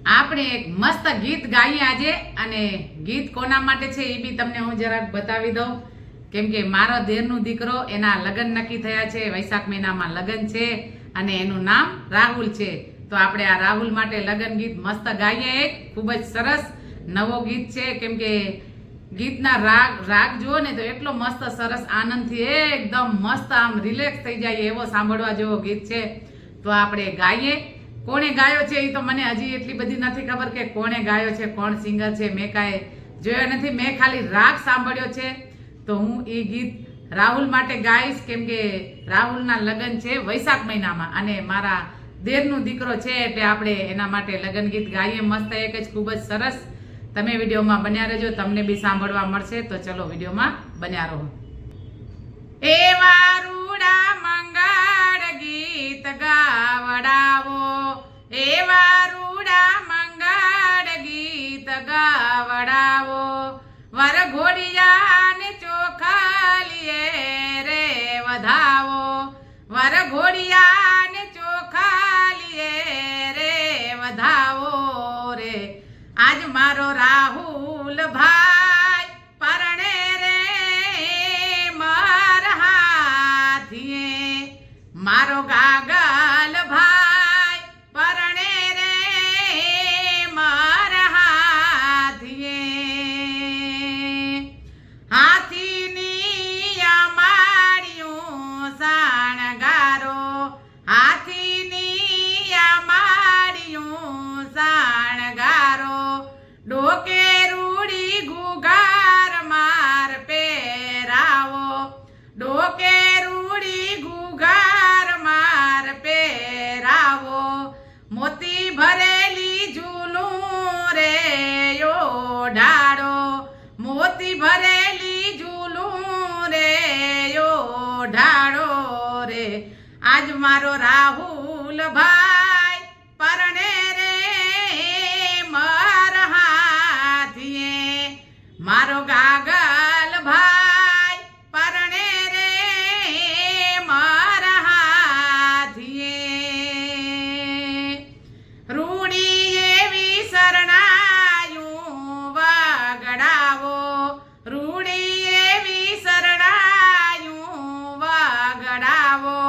આપણે એક મસ્ત ગીત ગાઈએ આજે અને ગીત કોના માટે છે એ બી તમને હું જરાક બતાવી દઉં કેમ કે મારો દેરનો દીકરો એના લગ્ન નક્કી થયા છે વૈશાખ મહિનામાં લગ્ન છે અને એનું નામ રાહુલ છે તો આપણે આ રાહુલ માટે લગ્ન ગીત મસ્ત ગાઈએ એક ખૂબ જ સરસ નવો ગીત છે કેમ કે ગીતના રાગ જુઓ ને તો એટલો મસ્ત સરસ આનંદથી એકદમ મસ્ત આમ રિલેક્સ થઈ જાય એવો સાંભળવા જેવો ગીત છે તો આપણે ગાઈએ કોણે ગાયો છે એ તો મને હજી એટલી બધી નથી ખબર કે કોણે ગાયો છે કોણ સિંગર છે મેં કાંઈ જોયો નથી મેં ખાલી રાગ સાંભળ્યો છે તો હું એ ગીત રાહુલ માટે ગાઈશ કેમ કે રાહુલના લગ્ન છે વૈશાખ મહિનામાં અને મારા દેરનો દીકરો છે એટલે આપણે એના માટે લગ્ન ગીત ગાઈએ મસ્ત એક જ ખૂબ જ સરસ તમે વિડીયોમાં બન્યા રહેજો તમને બી સાંભળવા મળશે તો ચલો વિડીયોમાં બન્યા રહો એવા રૂડા મંગળ ગીત ગાવડાવો એવા રૂડા મંગળ ગીત ગાવડાવો વરઘોડિયાને ચોખાલીએ રે વધાવો વરઘોડિયાને ચોખાલીએ રે વધાવો રે આજ મારો રાહુલ ભાઈ પરણે રે મરહાથીએ મારો ગાગલ ભાઈ પરણે રે મરહાથીએ હાથીની અમાળિયું સાણગારો હાથીની અમાળિયું સાણગારો ડોકે રૂડી ગુગાર માર પેરાવો ડોકે રૂડી ગુગાર માર પેરાવો મોતી ભરેલી ઝૂલું રે ઓઢાડો મોતી ભરેલી ઝૂલું રે ઓઢાડો રે આજ મારો રાહુલ ભાઈ પરણે રે મરહાથીએ મારો ગાગલ ભાઈ પરણે રે મરહાથીએ રૂડી એવી શરણાયું વગડાવો રૂડી એવી શરણાયું વગડાવો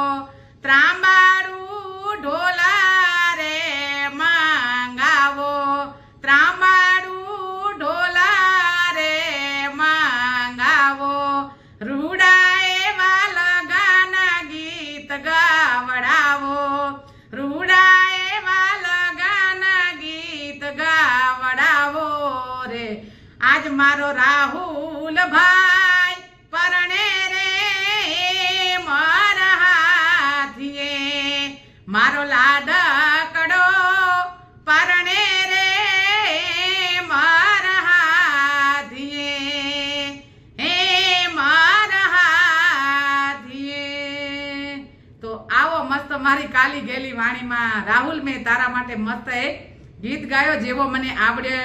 ત્રાંબાડું ઢોલા રે માંગાવો ત્રાંબાડું ઢોલા રે માંગાવો રૂડા એવા લગન ગીત ગાવડાવો રૂડા એવા લગન ગીત ગાવડાવો રે આજ મારો રાહુલ ભાઈ પરણે રે મરહાથીએ મારો લાડકડો પરણે રે મરહાથીએ હે મરહાથીએ તો આવો મસ્ત મારી કાલી ગેલી વાણીમાં રાહુલ મેં તારા માટે મસ્ત એક ગીત ગાયો જેવો મને આવડે